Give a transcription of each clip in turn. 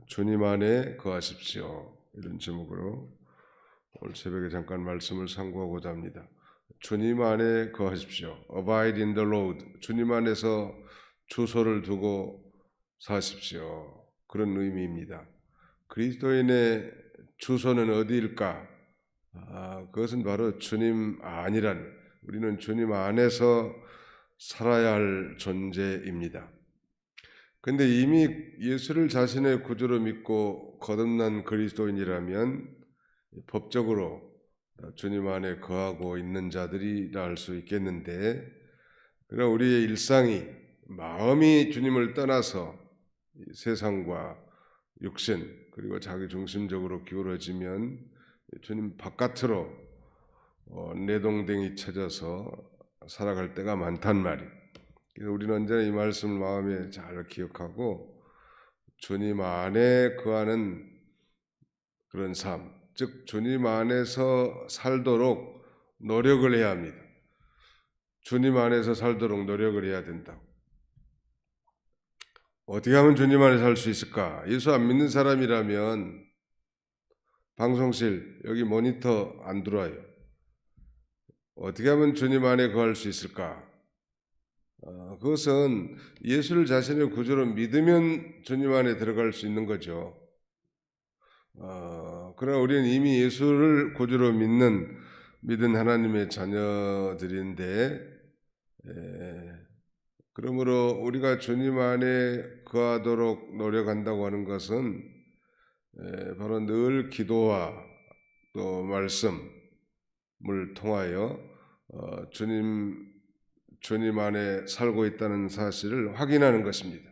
주님 안에 거하십시오. 이런 제목으로 오늘 새벽에 잠깐 말씀을 상고하고자 합니다. 주님 안에 거하십시오. Abide in the Lord. 주님 안에서 주소를 두고 사십시오. 그런 의미입니다. 그리스도인의 주소는 어디일까? 그것은 바로 주님 안이란, 우리는 주님 안에서 살아야 할 존재입니다. 근데 이미 예수를 자신의 구주로 믿고 거듭난 그리스도인이라면 법적으로 주님 안에 거하고 있는 자들이라 할 수 있겠는데, 그러나 우리의 일상이, 마음이 주님을 떠나서 세상과 육신 그리고 자기 중심적으로 기울어지면 주님 바깥으로 내동댕이 쳐져서 살아갈 때가 많단 말이에요. 그래서 우리는 언제나 이 말씀을 마음에 잘 기억하고 주님 안에 거하는 그런 삶, 즉 주님 안에서 살도록 노력을 해야 합니다. 주님 안에서 살도록 노력을 해야 된다고. 어떻게 하면 주님 안에 살 수 있을까? 예수 안 믿는 사람이라면 방송실 여기 모니터 안 들어와요. 어떻게 하면 주님 안에 거할 수 있을까? 그것은 예수를 자신의 구주로 믿으면 주님 안에 들어갈 수 있는 거죠. 그러나 우리는 이미 예수를 구주로 믿은 하나님의 자녀들인데, 그러므로 우리가 주님 안에 거하도록 노력한다고 하는 것은 바로 늘 기도와 또 말씀을 통하여 주님 안에 살고 있다는 사실을 확인하는 것입니다.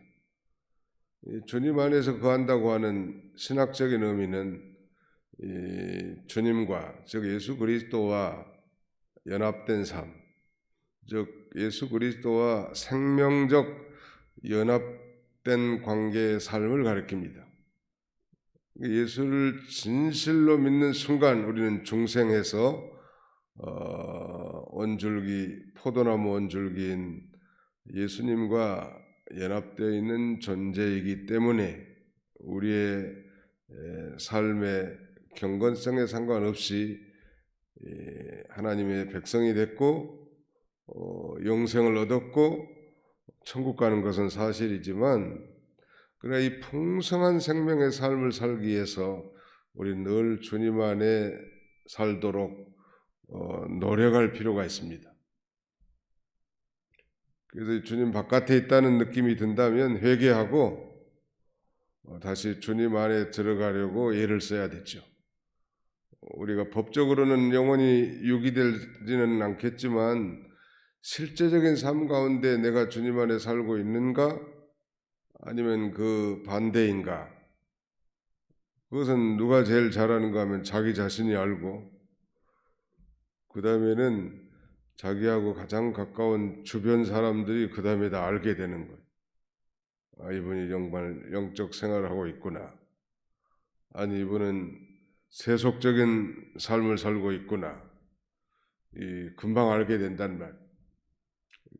주님 안에서 거한다고 하는 신학적인 의미는 주님과, 즉 예수 그리스도와 연합된 삶, 즉 예수 그리스도와 생명적 연합된 관계의 삶을 가리킵니다. 예수를 진실로 믿는 순간 우리는 중생에서 포도나무 원줄기인 예수님과 연합되어 있는 존재이기 때문에 우리의 삶의 경건성에 상관없이 하나님의 백성이 됐고 영생을 얻었고 천국 가는 것은 사실이지만, 그러나 이 풍성한 생명의 삶을 살기 위해서 우리는 늘 주님 안에 살도록 노력할 필요가 있습니다. 그래서 주님 바깥에 있다는 느낌이 든다면 회개하고 다시 주님 안에 들어가려고 애를 써야 되죠. 우리가 법적으로는 영원히 유기되지는 않겠지만 실제적인 삶 가운데 내가 주님 안에 살고 있는가? 아니면 그 반대인가? 그것은 누가 제일 잘하는가 하면 자기 자신이 알고, 그 다음에는 자기하고 가장 가까운 주변 사람들이 그 다음에 다 알게 되는 거예요. 이분이 정말 영적 생활을 하고 있구나. 아니, 이분은 세속적인 삶을 살고 있구나. 금방 알게 된단 말.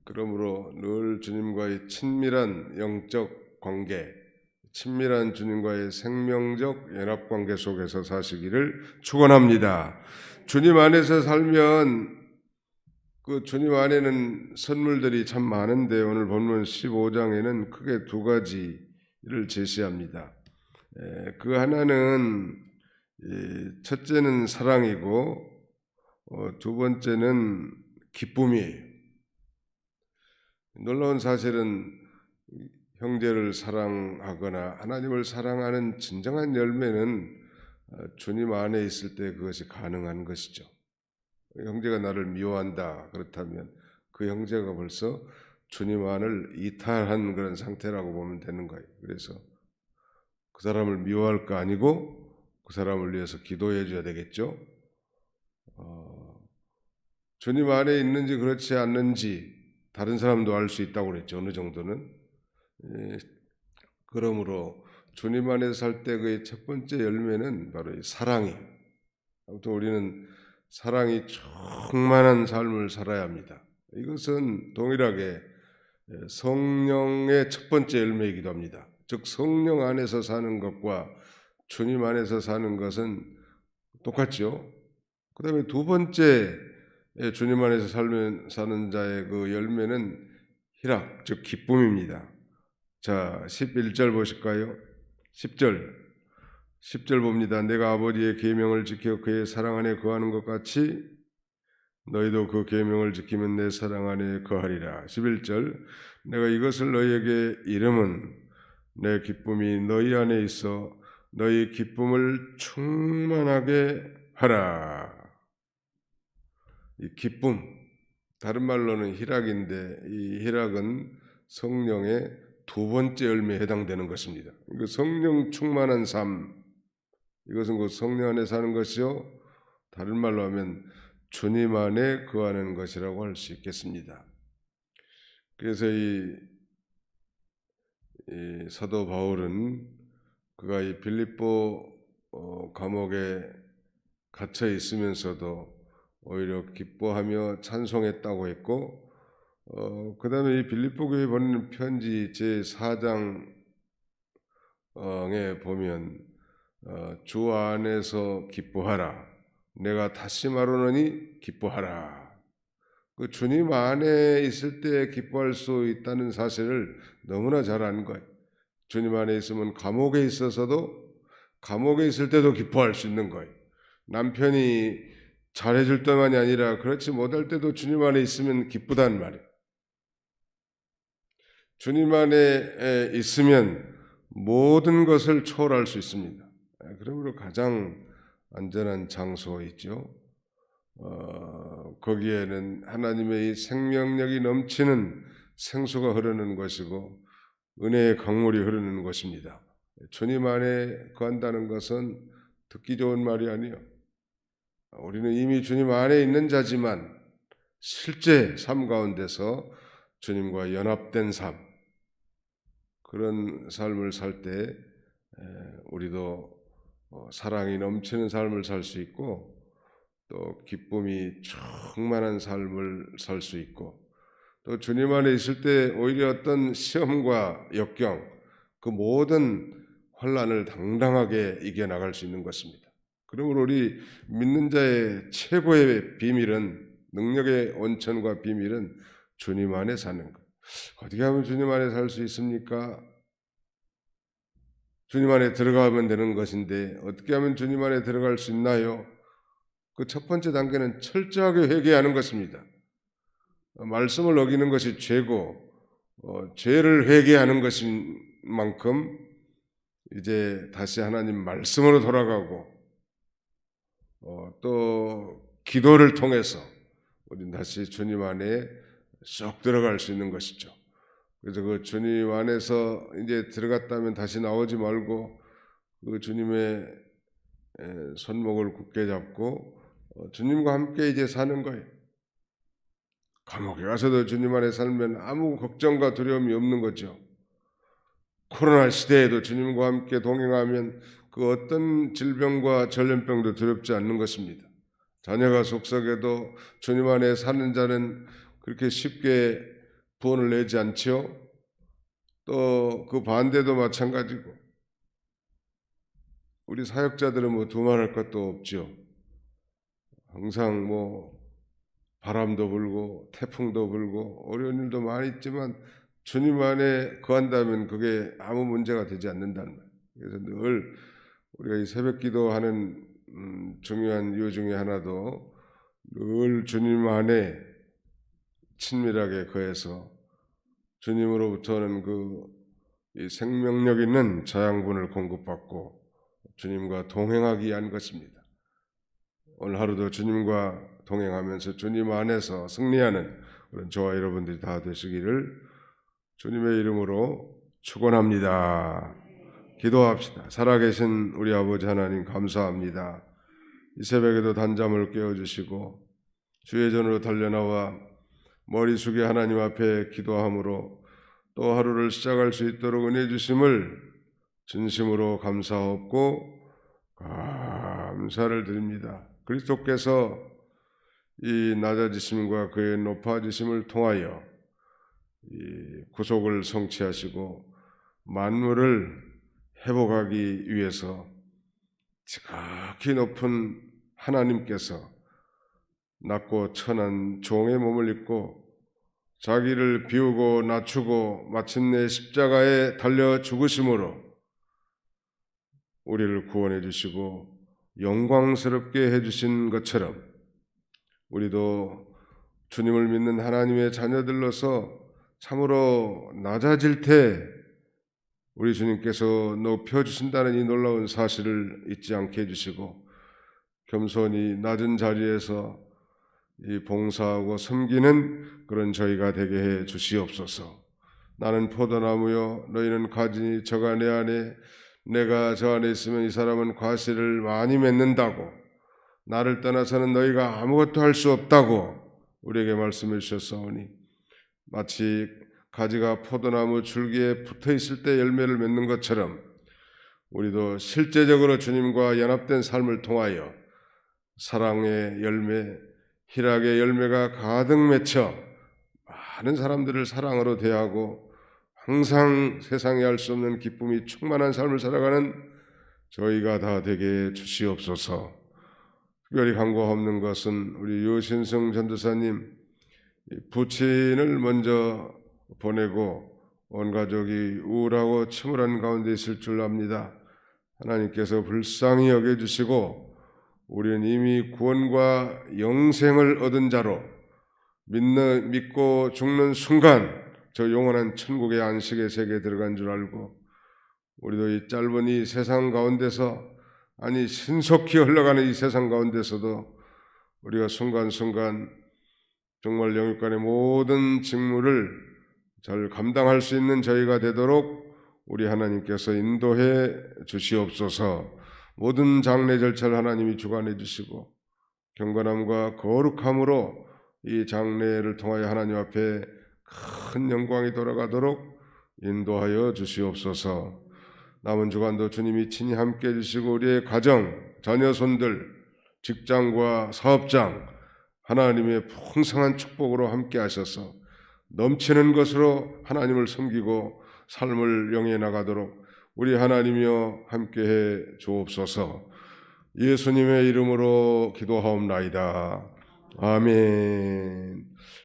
그러므로 늘 주님과의 친밀한 영적 관계, 친밀한 주님과의 생명적 연합관계 속에서 사시기를 축원합니다. 주님 안에서 살면 그 주님 안에는 선물들이 참 많은데 오늘 본문 15장에는 크게 두 가지를 제시합니다. 그 하나는 첫째는 사랑이고 두 번째는 기쁨이에요. 놀라운 사실은 형제를 사랑하거나 하나님을 사랑하는 진정한 열매는 주님 안에 있을 때 그것이 가능한 것이죠. 형제가 나를 미워한다 그렇다면 그 형제가 벌써 주님 안을 이탈한 그런 상태라고 보면 되는 거예요. 그래서 그 사람을 미워할 거 아니고 그 사람을 위해서 기도해 줘야 되겠죠. 주님 안에 있는지 그렇지 않는지 다른 사람도 알 수 있다고 그랬죠. 어느 정도는. 그러므로 주님 안에서 살 때 그의 첫 번째 열매는 바로 이 사랑이에요. 아무튼 우리는 사랑이 충만한 삶을 살아야 합니다. 이것은 동일하게 성령의 첫 번째 열매이기도 합니다. 즉 성령 안에서 사는 것과 주님 안에서 사는 것은 똑같죠. 그 다음에 두 번째 주님 안에서 사는 자의 그 열매는 희락, 즉 기쁨입니다. 자, 11절 보실까요? 10절 봅니다. 내가 아버지의 계명을 지켜 그의 사랑 안에 거하는 것 같이 너희도 그 계명을 지키면 내 사랑 안에 거하리라. 11절 내가 이것을 너희에게 이름은 내 기쁨이 너희 안에 있어 너희 기쁨을 충만하게 하라. 이 기쁨, 다른 말로는 희락인데 이 희락은 성령의 두 번째 열매에 해당되는 것입니다. 성령 충만한 삶, 이것은 곧 성령 안에 사는 것이요, 다른 말로 하면 주님 안에 거하는 것이라고 할 수 있겠습니다. 그래서 이 사도 바울은 그가 이 빌립보 감옥에 갇혀 있으면서도 오히려 기뻐하며 찬송했다고 했고, 그 다음에 이 빌립보 교회에 보내는 편지 제4장에 보면 주 안에서 기뻐하라. 내가 다시 말하노니 기뻐하라. 그 주님 안에 있을 때 기뻐할 수 있다는 사실을 너무나 잘 아는 거예요. 주님 안에 있으면 감옥에 있어서도 감옥에 있을 때도 기뻐할 수 있는 거예요. 남편이 잘해줄 때만이 아니라 그렇지 못할 때도 주님 안에 있으면 기쁘다는 말이에요. 주님 안에 있으면 모든 것을 초월할 수 있습니다. 그러므로 가장 안전한 장소가 있죠. 거기에는 하나님의 이 생명력이 넘치는 생수가 흐르는 것이고 은혜의 강물이 흐르는 것입니다. 주님 안에 거한다는 것은 듣기 좋은 말이 아니에요. 우리는 이미 주님 안에 있는 자지만 실제 삶 가운데서 주님과 연합된 삶, 그런 삶을 살 때 우리도 사랑이 넘치는 삶을 살 수 있고 또 기쁨이 충만한 삶을 살 수 있고 또 주님 안에 있을 때 오히려 어떤 시험과 역경, 그 모든 환난을 당당하게 이겨나갈 수 있는 것입니다. 그러므로 우리 믿는 자의 최고의 비밀은, 능력의 원천과 비밀은 주님 안에 사는 것. 어떻게 하면 주님 안에 살 수 있습니까? 주님 안에 들어가면 되는 것인데 어떻게 하면 주님 안에 들어갈 수 있나요? 그 첫 번째 단계는 철저하게 회개하는 것입니다. 말씀을 어기는 것이 죄고 죄를 회개하는 것인 만큼 이제 다시 하나님 말씀으로 돌아가고 또 기도를 통해서 우리는 다시 주님 안에 쏙 들어갈 수 있는 것이죠. 그래서 그 주님 안에서 이제 들어갔다면 다시 나오지 말고 그 주님의 손목을 굳게 잡고 주님과 함께 이제 사는 거예요. 감옥에 가서도 주님 안에 살면 아무 걱정과 두려움이 없는 거죠. 코로나 시대에도 주님과 함께 동행하면 그 어떤 질병과 전염병도 두렵지 않는 것입니다. 자녀가 속썩여도 주님 안에 사는 자는 그렇게 쉽게 구원을 내지 않지요. 또 그 반대도 마찬가지고 우리 사역자들은 뭐 두말할 것도 없죠. 항상 뭐 바람도 불고 태풍도 불고 어려운 일도 많이 있지만 주님 안에 거한다면 그게 아무 문제가 되지 않는다는 거예요. 그래서 늘 우리가 이 새벽 기도하는 중요한 이유 중에 하나도 늘 주님 안에 친밀하게 거해서 주님으로부터는 이 생명력 있는 자양분을 공급받고 주님과 동행하기 위한 것입니다. 오늘 하루도 주님과 동행하면서 주님 안에서 승리하는 그런 저와 여러분들이 다 되시기를 주님의 이름으로 축원합니다. 기도합시다. 살아계신 우리 아버지 하나님 감사합니다. 이 새벽에도 단잠을 깨워주시고 주의 전으로 달려나와 머리 숙여 하나님 앞에 기도함으로 또 하루를 시작할 수 있도록 은혜 주심을 진심으로 감사하고 감사를 드립니다. 그리스도께서 이 낮아지심과 그의 높아지심을 통하여 이 구속을 성취하시고 만물을 회복하기 위해서 지극히 높은 하나님께서 낮고 천한 종의 몸을 입고 자기를 비우고 낮추고 마침내 십자가에 달려 죽으심으로 우리를 구원해 주시고 영광스럽게 해주신 것처럼 우리도 주님을 믿는 하나님의 자녀들로서 참으로 낮아질 때 우리 주님께서 높여주신다는 이 놀라운 사실을 잊지 않게 해주시고 겸손히 낮은 자리에서 이 봉사하고 섬기는 그런 저희가 되게 해 주시옵소서. 나는 포도나무요 너희는 가지니 저가 내 안에 내가 저 안에 있으면 이 사람은 과실을 많이 맺는다고 나를 떠나서는 너희가 아무것도 할 수 없다고 우리에게 말씀해 주셨사오니 마치 가지가 포도나무 줄기에 붙어 있을 때 열매를 맺는 것처럼 우리도 실제적으로 주님과 연합된 삶을 통하여 사랑의 열매, 희락의 열매가 가득 맺혀 많은 사람들을 사랑으로 대하고 항상 세상에 할 수 없는 기쁨이 충만한 삶을 살아가는 저희가 다 되게 주시옵소서. 특별히 간구하옵는 것은 우리 유신성 전도사님 부친을 먼저 보내고 온 가족이 우울하고 침울한 가운데 있을 줄 압니다. 하나님께서 불쌍히 여겨주시고 우리는 이미 구원과 영생을 얻은 자로 믿고 죽는 순간 저 영원한 천국의 안식의 세계에 들어간 줄 알고 우리도 이 짧은 이 세상 가운데서 아니 신속히 흘러가는 이 세상 가운데서도 우리가 순간순간 정말 영육간의 모든 직무를 잘 감당할 수 있는 저희가 되도록 우리 하나님께서 인도해 주시옵소서. 모든 장례 절차를 하나님이 주관해 주시고 경건함과 거룩함으로 이 장례를 통하여 하나님 앞에 큰 영광이 돌아가도록 인도하여 주시옵소서. 남은 주간도 주님이 친히 함께 해주시고 우리의 가정, 자녀손들, 직장과 사업장 하나님의 풍성한 축복으로 함께 하셔서 넘치는 것으로 하나님을 섬기고 삶을 영위해 나가도록 우리 하나님이여 함께해 주옵소서. 예수님의 이름으로 기도하옵나이다. 아멘.